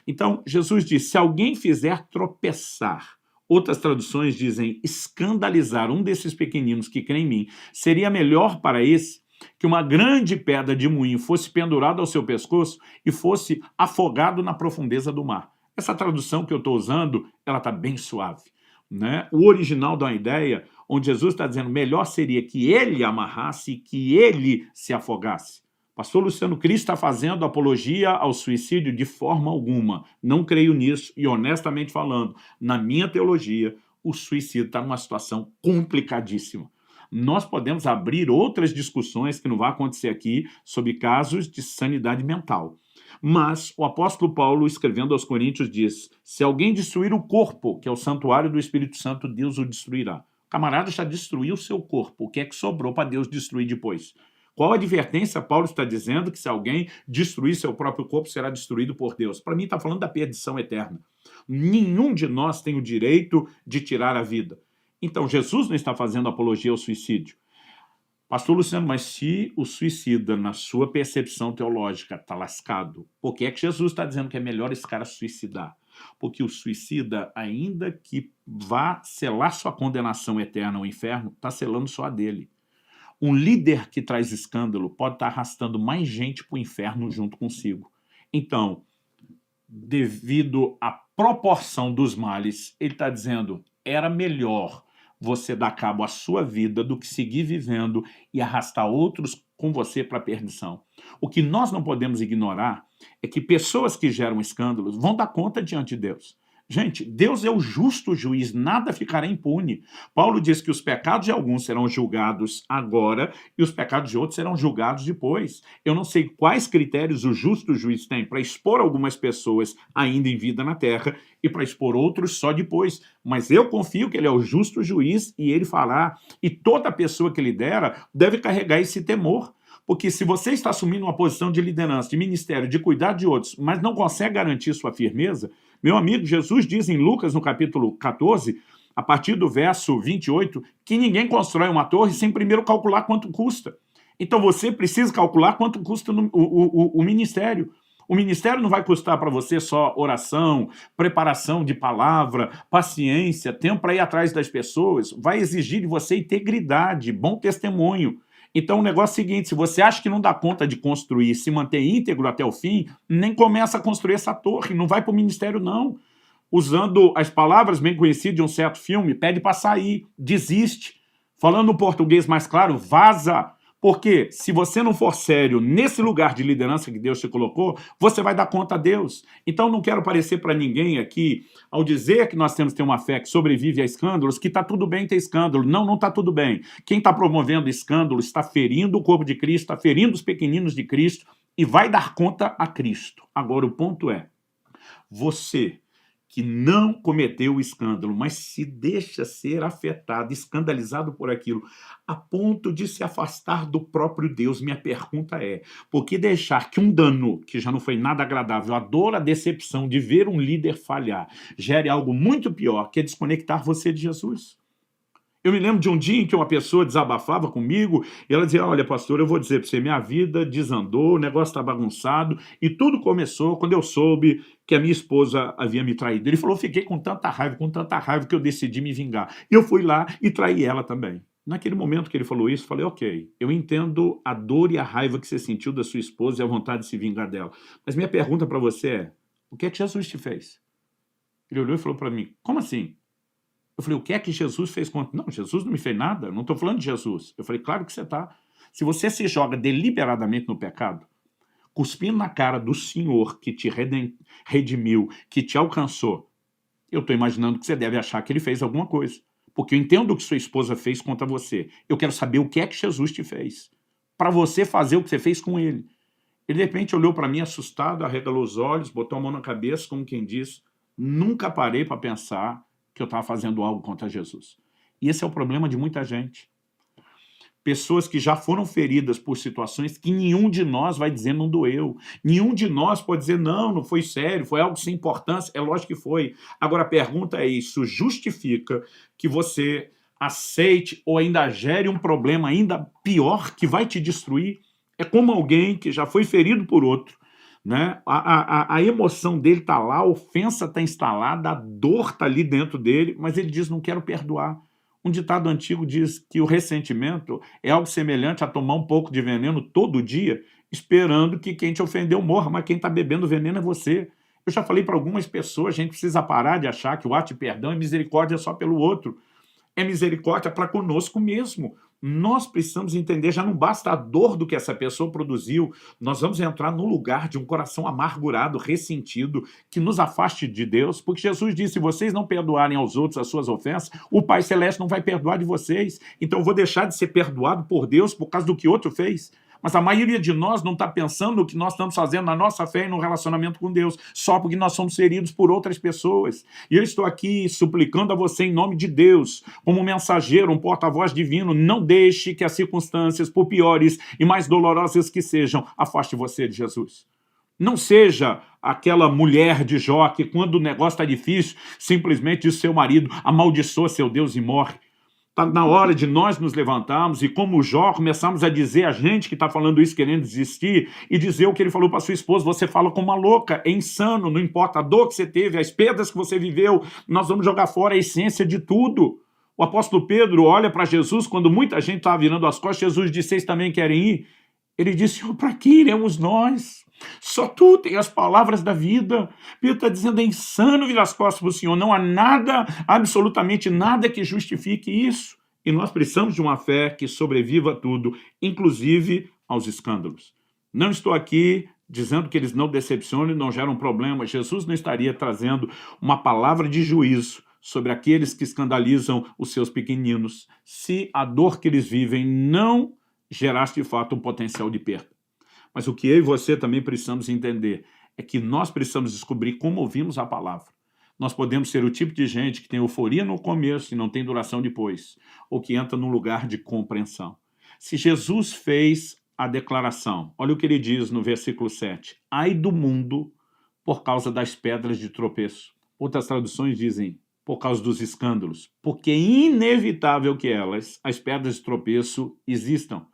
Então, Jesus diz, se alguém fizer tropeçar, outras traduções dizem escandalizar um desses pequeninos que crê em mim, seria melhor para esse que uma grande pedra de moinho fosse pendurada ao seu pescoço e fosse afogado na profundeza do mar. Essa tradução que eu estou usando, ela está bem suave. Né? O original dá uma ideia onde Jesus está dizendo melhor seria que ele amarrasse e que ele se afogasse. Pastor Luciano Cristo está fazendo apologia ao suicídio de forma alguma. Não creio nisso e, honestamente falando, na minha teologia, o suicídio está numa situação complicadíssima. Nós podemos abrir outras discussões que não vai acontecer aqui sobre casos de sanidade mental. Mas o apóstolo Paulo, escrevendo aos Coríntios, diz, se alguém destruir o corpo, que é o santuário do Espírito Santo, Deus o destruirá. O camarada já destruiu o seu corpo. O que é que sobrou para Deus destruir depois? Qual advertência Paulo está dizendo que se alguém destruir seu próprio corpo, será destruído por Deus? Para mim está falando da perdição eterna. Nenhum de nós tem o direito de tirar a vida. Então, Jesus não está fazendo apologia ao suicídio. Pastor Luciano, mas se o suicida, na sua percepção teológica, está lascado, por que é que Jesus está dizendo que é melhor esse cara suicidar? Porque o suicida, ainda que vá selar sua condenação eterna ao inferno, está selando só a dele. Um líder que traz escândalo pode estar arrastando mais gente para o inferno junto consigo. Então, devido à proporção dos males, ele está dizendo, era melhor você dar cabo à sua vida do que seguir vivendo e arrastar outros com você para a perdição. O que nós não podemos ignorar é que pessoas que geram escândalos vão dar conta diante de Deus. Gente, Deus é o justo juiz, nada ficará impune. Paulo diz que os pecados de alguns serão julgados agora e os pecados de outros serão julgados depois. Eu não sei quais critérios o justo juiz tem para expor algumas pessoas ainda em vida na terra e para expor outros só depois. Mas eu confio que ele é o justo juiz e ele fará. E toda pessoa que lidera deve carregar esse temor. Porque se você está assumindo uma posição de liderança, de ministério, de cuidar de outros, mas não consegue garantir sua firmeza, meu amigo, Jesus diz em Lucas, no capítulo 14, a partir do verso 28, que ninguém constrói uma torre sem primeiro calcular quanto custa. Então você precisa calcular quanto custa o ministério. O ministério não vai custar para você só oração, preparação de palavra, paciência, tempo para ir atrás das pessoas. Vai exigir de você integridade, bom testemunho. Então o negócio é o seguinte, se você acha que não dá conta de construir, se manter íntegro até o fim, nem começa a construir essa torre, não vai para o ministério não. Usando as palavras bem conhecidas de um certo filme, pede para sair, desiste. Falando no português mais claro, vaza. Porque se você não for sério nesse lugar de liderança que Deus te colocou, você vai dar conta a Deus. Então não quero parecer para ninguém aqui, ao dizer que nós temos que ter uma fé que sobrevive a escândalos, que está tudo bem ter escândalo. Não, não está tudo bem. Quem está promovendo escândalo está ferindo o corpo de Cristo, está ferindo os pequeninos de Cristo e vai dar conta a Cristo. Agora o ponto é, você que não cometeu o escândalo, mas se deixa ser afetado, escandalizado por aquilo, a ponto de se afastar do próprio Deus. Minha pergunta é, por que deixar que um dano, que já não foi nada agradável, a dor, a decepção de ver um líder falhar, gere algo muito pior, que é desconectar você de Jesus? Eu me lembro de um dia em que uma pessoa desabafava comigo e ela dizia, olha, pastor, eu vou dizer para você, minha vida desandou, o negócio está bagunçado e tudo começou quando eu soube que a minha esposa havia me traído. Ele falou, fiquei com tanta raiva que eu decidi me vingar. E eu fui lá e traí ela também. Naquele momento que ele falou isso, eu falei, ok, eu entendo a dor e a raiva que você sentiu da sua esposa e a vontade de se vingar dela. Mas minha pergunta para você é, o que é que Jesus te fez? Ele olhou e falou para mim, como assim? Eu falei, o que é que Jesus fez contra... Não, Jesus não me fez nada, eu não estou falando de Jesus. Eu falei, claro que você está. Se você se joga deliberadamente no pecado, cuspindo na cara do Senhor que te redimiu, que te alcançou, eu estou imaginando que você deve achar que ele fez alguma coisa. Porque eu entendo o que sua esposa fez contra você. Eu quero saber o que é que Jesus te fez. Para você fazer o que você fez com ele. Ele, de repente, olhou para mim assustado, arregalou os olhos, botou a mão na cabeça, como quem diz, nunca parei para pensar que eu estava fazendo algo contra Jesus. E esse é o problema de muita gente. Pessoas que já foram feridas por situações que nenhum de nós vai dizer não doeu. Nenhum de nós pode dizer não, não foi sério, foi algo sem importância. É lógico que foi. Agora a pergunta é, isso justifica que você aceite ou ainda gere um problema ainda pior que vai te destruir? É como alguém que já foi ferido por outro, né? A emoção dele está lá, a ofensa está instalada, a dor está ali dentro dele, mas ele diz, não quero perdoar. Um ditado antigo diz que o ressentimento é algo semelhante a tomar um pouco de veneno todo dia, esperando que quem te ofendeu morra, mas quem está bebendo veneno é você. Eu já falei para algumas pessoas, a gente precisa parar de achar que o ato de perdão é misericórdia só pelo outro. É misericórdia para conosco mesmo. Nós precisamos entender, já não basta a dor do que essa pessoa produziu, nós vamos entrar no lugar de um coração amargurado, ressentido, que nos afaste de Deus, porque Jesus disse, se vocês não perdoarem aos outros as suas ofensas, o Pai Celeste não vai perdoar de vocês. Então eu vou deixar de ser perdoado por Deus por causa do que outro fez. Mas a maioria de nós não está pensando no que nós estamos fazendo na nossa fé e no relacionamento com Deus, só porque nós somos feridos por outras pessoas. E eu estou aqui suplicando a você em nome de Deus, como mensageiro, um porta-voz divino, não deixe que as circunstâncias, por piores e mais dolorosas que sejam, afaste você de Jesus. Não seja aquela mulher de Jó que, quando o negócio está difícil, simplesmente diz ao seu marido, amaldiçoa seu Deus e morre. Está na hora de nós nos levantarmos e, como Jó, começarmos a dizer a gente que está falando isso querendo desistir e dizer o que ele falou para sua esposa, você fala como uma louca, é insano, não importa a dor que você teve, as perdas que você viveu, nós vamos jogar fora a essência de tudo. O apóstolo Pedro olha para Jesus, quando muita gente estava virando as costas, Jesus disse, vocês também querem ir? Ele disse, para que iremos nós? Só tu tem as palavras da vida. Pedro está dizendo, é insano virar as costas para o Senhor. Não há nada, absolutamente nada que justifique isso. E nós precisamos de uma fé que sobreviva a tudo, inclusive aos escândalos. Não estou aqui dizendo que eles não decepcionem, não geram problema. Jesus não estaria trazendo uma palavra de juízo sobre aqueles que escandalizam os seus pequeninos, se a dor que eles vivem não gerasse de fato um potencial de perda. Mas o que eu e você também precisamos entender é que nós precisamos descobrir como ouvimos a palavra. Nós podemos ser o tipo de gente que tem euforia no começo e não tem duração depois, ou que entra num lugar de compreensão. Se Jesus fez a declaração, olha o que ele diz no versículo 7, ai do mundo por causa das pedras de tropeço. Outras traduções dizem, por causa dos escândalos, porque é inevitável que elas, as pedras de tropeço, existam.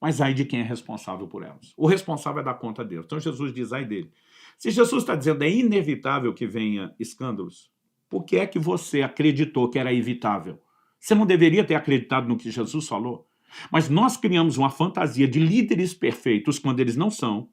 Mas ai de quem é responsável por elas. O responsável é dar conta a Deus. Então Jesus diz, ai dele. Se Jesus está dizendo é inevitável que venha escândalos, por que é que você acreditou que era evitável? Você não deveria ter acreditado no que Jesus falou? Mas nós criamos uma fantasia de líderes perfeitos quando eles não são,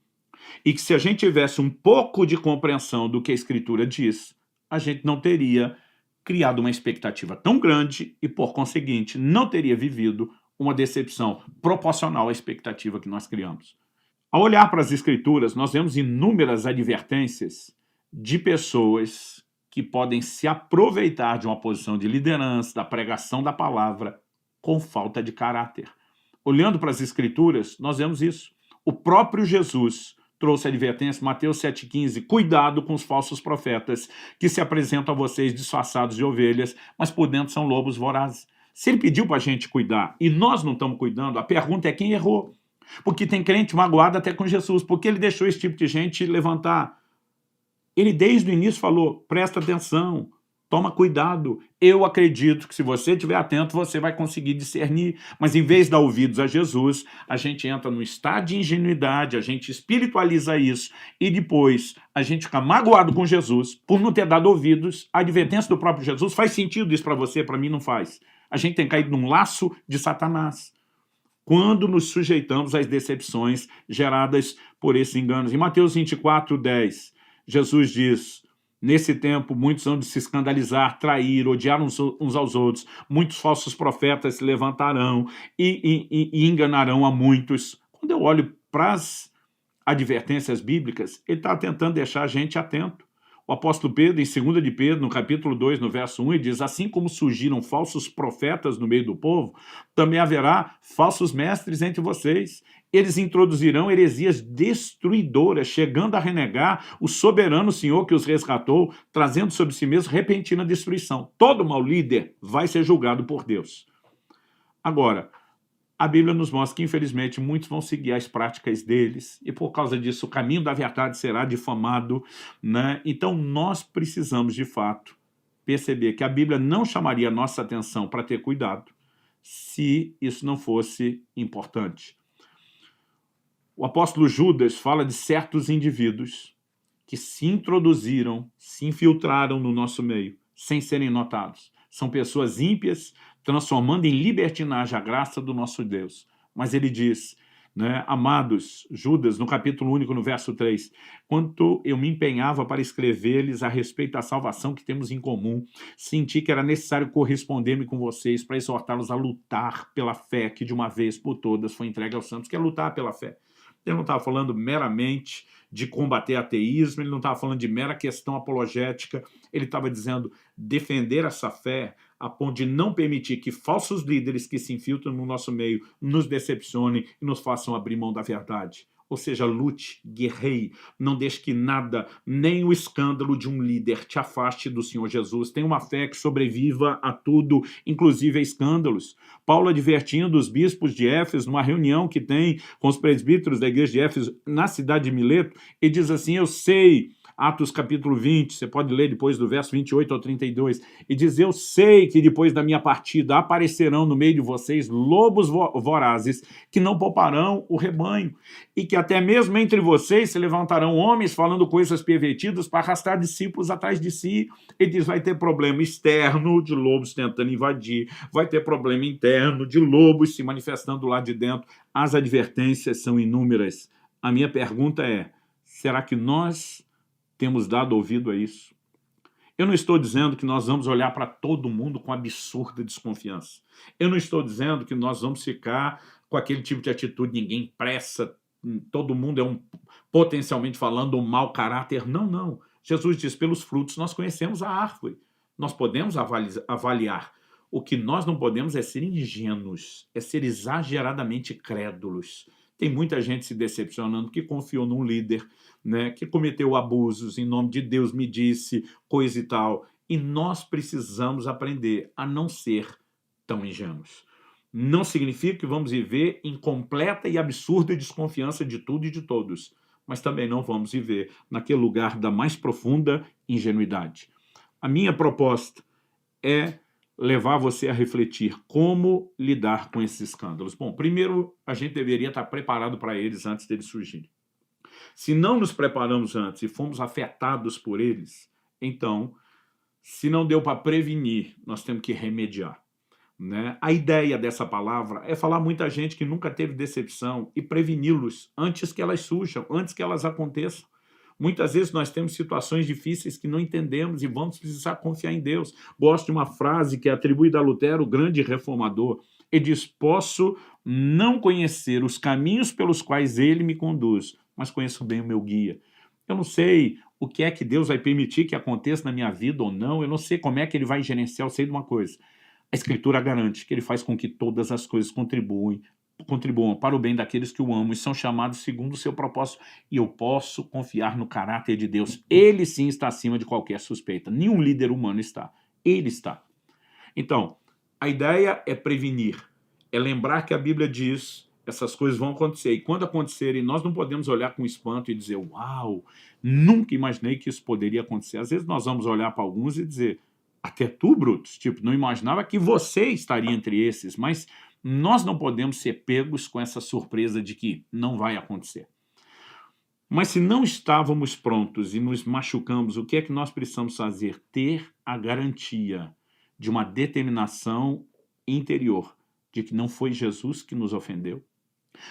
e que se a gente tivesse um pouco de compreensão do que a Escritura diz, a gente não teria criado uma expectativa tão grande e, por conseguinte, não teria vivido uma decepção proporcional à expectativa que nós criamos. Ao olhar para as Escrituras, nós vemos inúmeras advertências de pessoas que podem se aproveitar de uma posição de liderança, da pregação da palavra, com falta de caráter. Olhando para as Escrituras, nós vemos isso. O próprio Jesus trouxe a advertência, Mateus 7,15, cuidado com os falsos profetas que se apresentam a vocês disfarçados de ovelhas, mas por dentro são lobos vorazes. Se ele pediu para a gente cuidar e nós não estamos cuidando, a pergunta é quem errou. Porque tem crente magoado até com Jesus, porque ele deixou esse tipo de gente levantar. Ele desde o início falou, presta atenção, toma cuidado. Eu acredito que se você estiver atento, você vai conseguir discernir. Mas em vez de dar ouvidos a Jesus, a gente entra num estado de ingenuidade, a gente espiritualiza isso, e depois a gente fica magoado com Jesus por não ter dado ouvidos. A advertência do próprio Jesus, faz sentido isso para você? Para mim não faz. A gente tem caído num laço de Satanás quando nos sujeitamos às decepções geradas por esses enganos. Em Mateus 24:10, Jesus diz, nesse tempo muitos hão de se escandalizar, trair, odiar uns aos outros, muitos falsos profetas se levantarão e enganarão a muitos. Quando eu olho para as advertências bíblicas, ele está tentando deixar a gente atento. O apóstolo Pedro, em 2 de Pedro, no capítulo 2, no verso 1, ele diz, assim como surgiram falsos profetas no meio do povo, também haverá falsos mestres entre vocês. Eles introduzirão heresias destruidoras, chegando a renegar o soberano Senhor que os resgatou, trazendo sobre si mesmo repentina destruição. Todo mau líder vai ser julgado por Deus. Agora, a Bíblia nos mostra que, infelizmente, muitos vão seguir as práticas deles e, por causa disso, o caminho da verdade será difamado, né? Então, nós precisamos, de fato, perceber que a Bíblia não chamaria a nossa atenção para ter cuidado se isso não fosse importante. O apóstolo Judas fala de certos indivíduos que se introduziram, se infiltraram no nosso meio, sem serem notados. São pessoas ímpias, transformando em libertinagem a graça do nosso Deus. Mas ele diz, né, amados, Judas, no capítulo único, no verso 3, quanto eu me empenhava para escrever-lhes a respeito da salvação que temos em comum, senti que era necessário corresponder-me com vocês para exortá-los a lutar pela fé que de uma vez por todas foi entregue aos santos, que é lutar pela fé. Ele não estava falando meramente de combater ateísmo, ele não estava falando de mera questão apologética, ele estava dizendo defender essa fé a ponto de não permitir que falsos líderes que se infiltram no nosso meio nos decepcionem e nos façam abrir mão da verdade. Ou seja, lute, guerreie, não deixe que nada, nem o escândalo de um líder te afaste do Senhor Jesus. Tenha uma fé que sobreviva a tudo, inclusive a escândalos. Paulo advertindo os bispos de Éfeso, numa reunião que tem com os presbíteros da igreja de Éfeso na cidade de Mileto, ele diz assim, eu sei... Atos capítulo 20, você pode ler depois do verso 28 ao 32, e diz, eu sei que depois da minha partida aparecerão no meio de vocês lobos vorazes que não pouparão o rebanho, e que até mesmo entre vocês se levantarão homens falando coisas pervertidas para arrastar discípulos atrás de si. Ele diz, vai ter problema externo de lobos tentando invadir, vai ter problema interno de lobos se manifestando lá de dentro. As advertências são inúmeras. A minha pergunta é, será que nós temos dado ouvido a isso? Eu não estou dizendo que nós vamos olhar para todo mundo com absurda desconfiança. Eu não estou dizendo que nós vamos ficar com aquele tipo de atitude, ninguém pressa, todo mundo é potencialmente falando, um mau caráter. Não, não. Jesus diz, pelos frutos nós conhecemos a árvore. Nós podemos avaliar. O que nós não podemos é ser ingênuos, é ser exageradamente crédulos. Tem muita gente se decepcionando que confiou num líder, né, que cometeu abusos, em nome de Deus me disse, coisa e tal. E nós precisamos aprender a não ser tão ingênuos. Não significa que vamos viver em completa e absurda desconfiança de tudo e de todos, mas também não vamos viver naquele lugar da mais profunda ingenuidade. A minha proposta é levar você a refletir como lidar com esses escândalos. Bom, primeiro, a gente deveria estar preparado para eles antes deles surgirem. Se não nos preparamos antes e fomos afetados por eles, então, se não deu para prevenir, nós temos que remediar, né? A ideia dessa palavra é falar muita gente que nunca teve decepção e preveni-los antes que elas surjam, antes que elas aconteçam. Muitas vezes nós temos situações difíceis que não entendemos e vamos precisar confiar em Deus. Gosto de uma frase que é atribuída a Lutero, o grande reformador. Ele diz, posso não conhecer os caminhos pelos quais ele me conduz, mas conheço bem o meu guia. Eu não sei o que é que Deus vai permitir que aconteça na minha vida ou não, eu não sei como é que ele vai gerenciar, eu sei de uma coisa. A Escritura garante que ele faz com que todas as coisas contribuem contribuam para o bem daqueles que o amam e são chamados segundo o seu propósito. E eu posso confiar no caráter de Deus. Ele sim está acima de qualquer suspeita. Nenhum líder humano está. Ele está. Então, a ideia é prevenir. É lembrar que a Bíblia diz essas coisas vão acontecer. E quando acontecerem, nós não podemos olhar com espanto e dizer, uau, nunca imaginei que isso poderia acontecer. Às vezes nós vamos olhar para alguns e dizer, até tu, Brutus, tipo, não imaginava que você estaria entre esses, mas nós não podemos ser pegos com essa surpresa de que não vai acontecer. Mas se não estávamos prontos e nos machucamos, o que é que nós precisamos fazer? Ter a garantia de uma determinação interior de que não foi Jesus que nos ofendeu,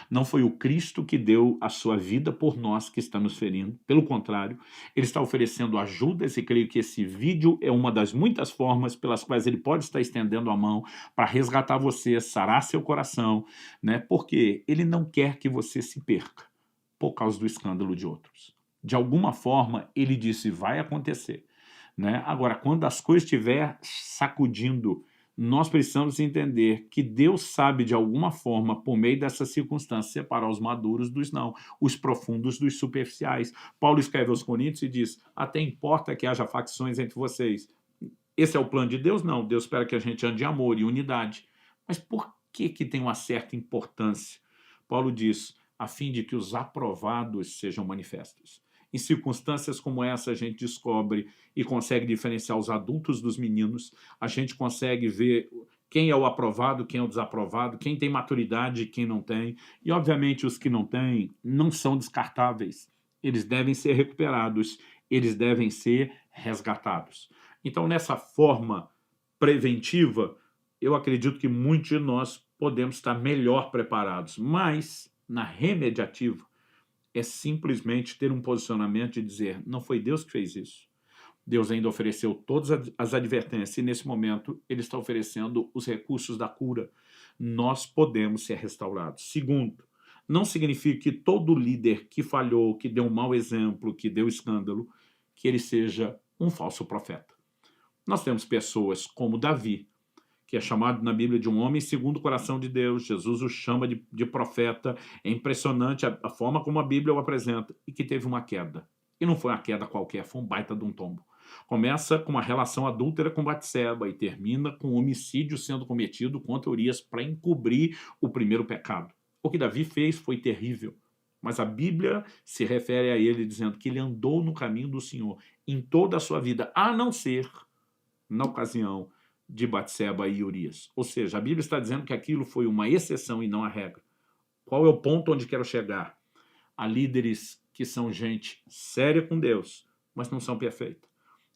não foi o Cristo que deu a sua vida por nós que está nos ferindo. Pelo contrário, ele está oferecendo ajudas e creio que esse vídeo é uma das muitas formas pelas quais ele pode estar estendendo a mão para resgatar você, sarar seu coração, né? Porque ele não quer que você se perca por causa do escândalo de outros. De alguma forma, ele disse, vai acontecer, né? Agora, quando as coisas estiver sacudindo, nós precisamos entender que Deus sabe, de alguma forma, por meio dessas circunstâncias, separar os maduros dos não, os profundos dos superficiais. Paulo escreve aos Coríntios e diz, até importa que haja facções entre vocês. Esse é o plano de Deus? Não. Deus espera que a gente ande em amor e unidade. Mas por que tem uma certa importância? Paulo diz, a fim de que os aprovados sejam manifestos. Em circunstâncias como essa, a gente descobre e consegue diferenciar os adultos dos meninos, a gente consegue ver quem é o aprovado, quem é o desaprovado, quem tem maturidade e quem não tem. E, obviamente, os que não têm não são descartáveis. Eles devem ser recuperados, eles devem ser resgatados. Então, nessa forma preventiva, eu acredito que muitos de nós podemos estar melhor preparados, mas na remediativa, é simplesmente ter um posicionamento de dizer, não foi Deus que fez isso. Deus ainda ofereceu todas as advertências e nesse momento ele está oferecendo os recursos da cura. Nós podemos ser restaurados. Segundo, não significa que todo líder que falhou, que deu um mau exemplo, que deu escândalo, que ele seja um falso profeta. Nós temos pessoas como Davi, que é chamado na Bíblia de um homem segundo o coração de Deus. Jesus o chama de profeta. É impressionante a forma como a Bíblia o apresenta. E que teve uma queda. E não foi uma queda qualquer, foi um baita de um tombo. Começa com uma relação adúltera com Batseba e termina com um homicídio sendo cometido contra Urias para encobrir o primeiro pecado. O que Davi fez foi terrível. Mas a Bíblia se refere a ele dizendo que ele andou no caminho do Senhor em toda a sua vida, a não ser na ocasião de Batseba e Urias. Ou seja, a Bíblia está dizendo que aquilo foi uma exceção e não a regra. Qual é o ponto onde quero chegar? Há líderes que são gente séria com Deus, mas não são perfeitos.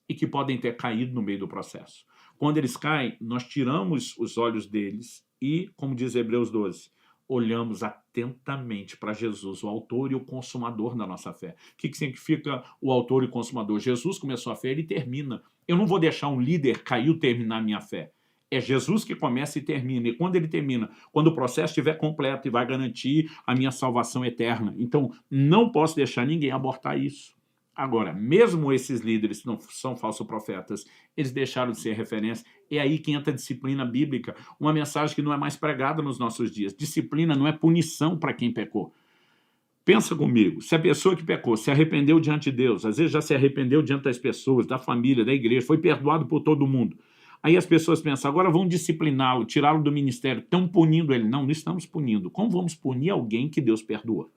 E que podem ter caído no meio do processo. Quando eles caem, nós tiramos os olhos deles e, como diz Hebreus 12, olhamos atentamente para Jesus, o autor e o consumador da nossa fé. O que significa o autor e o consumador? Jesus começou a fé, ele termina. Eu não vou deixar um líder cair ou terminar a minha fé. É Jesus que começa e termina. E quando ele termina, quando o processo estiver completo e vai garantir a minha salvação eterna. Então, não posso deixar ninguém abortar isso. Agora, mesmo esses líderes que não são falsos profetas, eles deixaram de ser referência. É aí que entra a disciplina bíblica, uma mensagem que não é mais pregada nos nossos dias. Disciplina não é punição para quem pecou. Pensa comigo, se a pessoa que pecou se arrependeu diante de Deus, às vezes já se arrependeu diante das pessoas, da família, da igreja, foi perdoado por todo mundo. Aí as pessoas pensam, agora vão discipliná-lo, tirá-lo do ministério, estão punindo ele. Não, não estamos punindo. Como vamos punir alguém que Deus perdoa?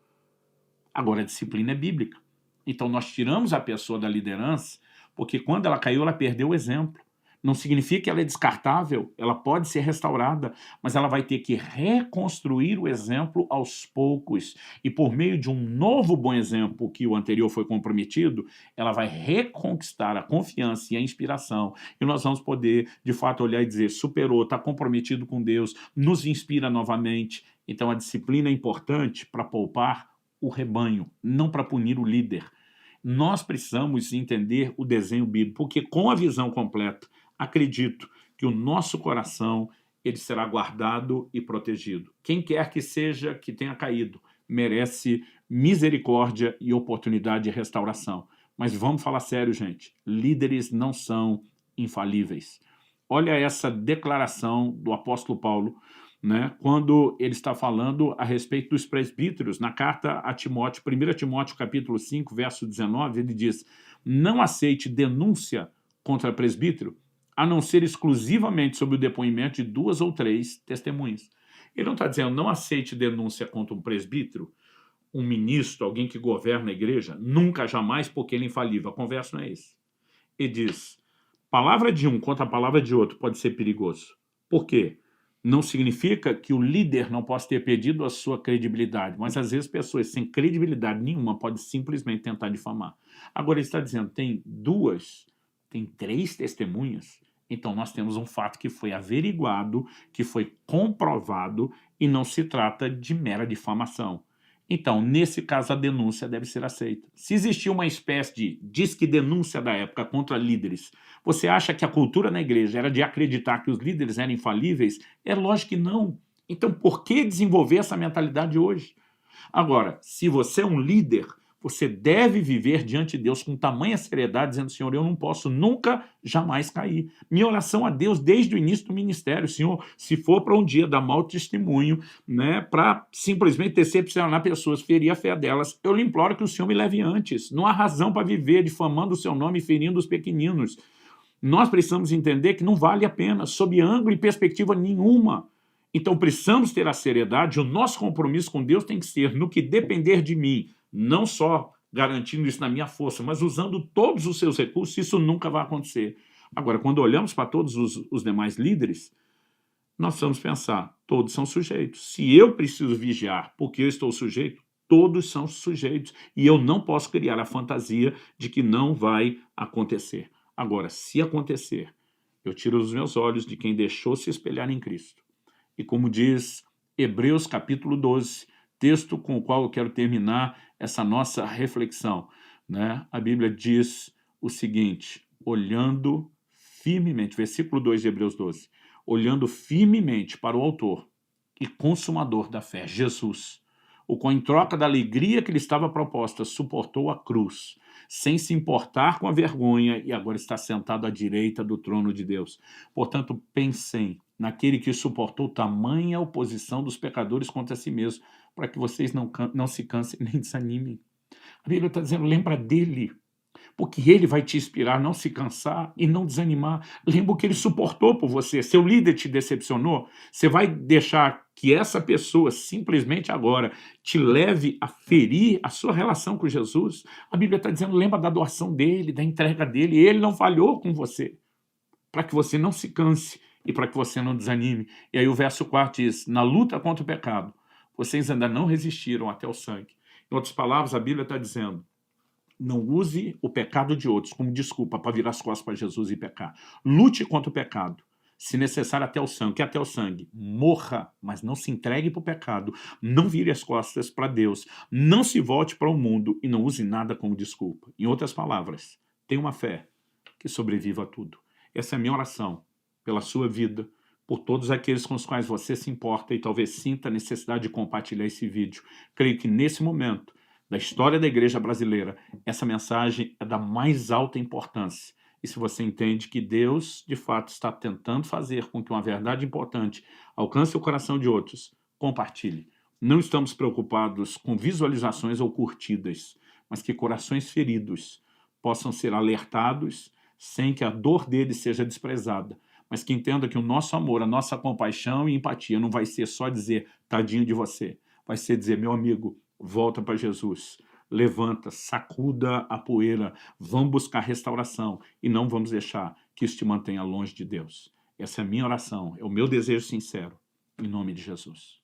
Agora a disciplina é bíblica. Então nós tiramos a pessoa da liderança, porque quando ela caiu, ela perdeu o exemplo. Não significa que ela é descartável, ela pode ser restaurada, mas ela vai ter que reconstruir o exemplo aos poucos. E por meio de um novo bom exemplo, que o anterior foi comprometido, ela vai reconquistar a confiança e a inspiração. E nós vamos poder, de fato, olhar e dizer, superou, está comprometido com Deus, nos inspira novamente. Então a disciplina é importante para poupar o rebanho, não para punir o líder. Nós precisamos entender o desenho bíblico, porque com a visão completa, acredito que o nosso coração ele será guardado e protegido. Quem quer que seja que tenha caído, merece misericórdia e oportunidade de restauração. Mas vamos falar sério, gente. Líderes não são infalíveis. olha essa declaração do apóstolo Paulo, né, quando ele está falando a respeito dos presbíteros, na carta a Timóteo, 1 Timóteo capítulo 5, verso 19, ele diz: não aceite denúncia contra presbítero, a não ser exclusivamente sob o depoimento de 2 ou 3 testemunhas. Ele não está dizendo não aceite denúncia contra um presbítero, um ministro, alguém que governa a igreja, nunca, jamais, porque ele é infalível. A conversa não é esse. Ele diz, palavra de um contra a palavra de outro pode ser perigoso. Por quê? Não significa que o líder não possa ter perdido a sua credibilidade, mas às vezes pessoas sem credibilidade nenhuma podem simplesmente tentar difamar. Agora ele está dizendo, tem 2, tem 3 testemunhas, então nós temos um fato que foi averiguado, que foi comprovado e não se trata de mera difamação. Então, nesse caso, a denúncia deve ser aceita. Se existia uma espécie de disque denúncia da época contra líderes, você acha que a cultura na igreja era de acreditar que os líderes eram infalíveis? É lógico que não. Então, por que desenvolver essa mentalidade hoje? Agora, se você é um líder, você deve viver diante de Deus com tamanha seriedade, dizendo, Senhor, eu não posso nunca, jamais cair. Minha oração a Deus desde o início do ministério, Senhor, se for para um dia dar mau testemunho, né, para simplesmente decepcionar pessoas, ferir a fé delas, eu lhe imploro que o Senhor me leve antes. Não há razão para viver difamando o seu nome e ferindo os pequeninos. Nós precisamos entender que não vale a pena, sob ângulo e perspectiva nenhuma. Então precisamos ter a seriedade, o nosso compromisso com Deus tem que ser no que depender de mim, não só garantindo isso na minha força, mas usando todos os seus recursos, isso nunca vai acontecer. Agora, quando olhamos para todos os demais líderes, nós precisamos pensar, todos são sujeitos. Se eu preciso vigiar porque eu estou sujeito, todos são sujeitos, e eu não posso criar a fantasia de que não vai acontecer. Agora, se acontecer, eu tiro os meus olhos de quem deixou se espelhar em Cristo. E como diz Hebreus capítulo 12, texto com o qual eu quero terminar essa nossa reflexão, né? A Bíblia diz o seguinte, olhando firmemente, versículo 2 de Hebreus 12, olhando firmemente para o autor e consumador da fé, Jesus, o qual em troca da alegria que lhe estava proposta, suportou a cruz, sem se importar com a vergonha, e agora está sentado à direita do trono de Deus. Portanto, pensem naquele que suportou tamanha oposição dos pecadores contra si mesmo, para que vocês não se cansem nem desanimem. A Bíblia está dizendo, lembra dele, porque ele vai te inspirar a não se cansar e não desanimar. Lembra o que ele suportou por você. Seu líder te decepcionou, você vai deixar que essa pessoa simplesmente agora te leve a ferir a sua relação com Jesus? A Bíblia está dizendo, lembra da doação dele, da entrega dele, ele não falhou com você, para que você não se canse e para que você não desanime. E aí o verso 4 diz, na luta contra o pecado, vocês ainda não resistiram até o sangue. Em outras palavras, a Bíblia está dizendo, não use o pecado de outros como desculpa para virar as costas para Jesus e pecar. Lute contra o pecado, se necessário até o sangue. Que até o sangue? Morra, mas não se entregue para o pecado. Não vire as costas para Deus. Não se volte para o mundo e não use nada como desculpa. Em outras palavras, tenha uma fé que sobreviva a tudo. Essa é a minha oração pela sua vida, por todos aqueles com os quais você se importa e talvez sinta a necessidade de compartilhar esse vídeo. Creio que nesse momento da história da igreja brasileira, essa mensagem é da mais alta importância. E se você entende que Deus, de fato, está tentando fazer com que uma verdade importante alcance o coração de outros, compartilhe. Não estamos preocupados com visualizações ou curtidas, mas que corações feridos possam ser alertados sem que a dor deles seja desprezada, mas que entenda que o nosso amor, a nossa compaixão e empatia não vai ser só dizer tadinho de você, vai ser dizer, meu amigo, volta para Jesus, levanta, sacuda a poeira, vamos buscar restauração e não vamos deixar que isso te mantenha longe de Deus. Essa é a minha oração, é o meu desejo sincero, em nome de Jesus.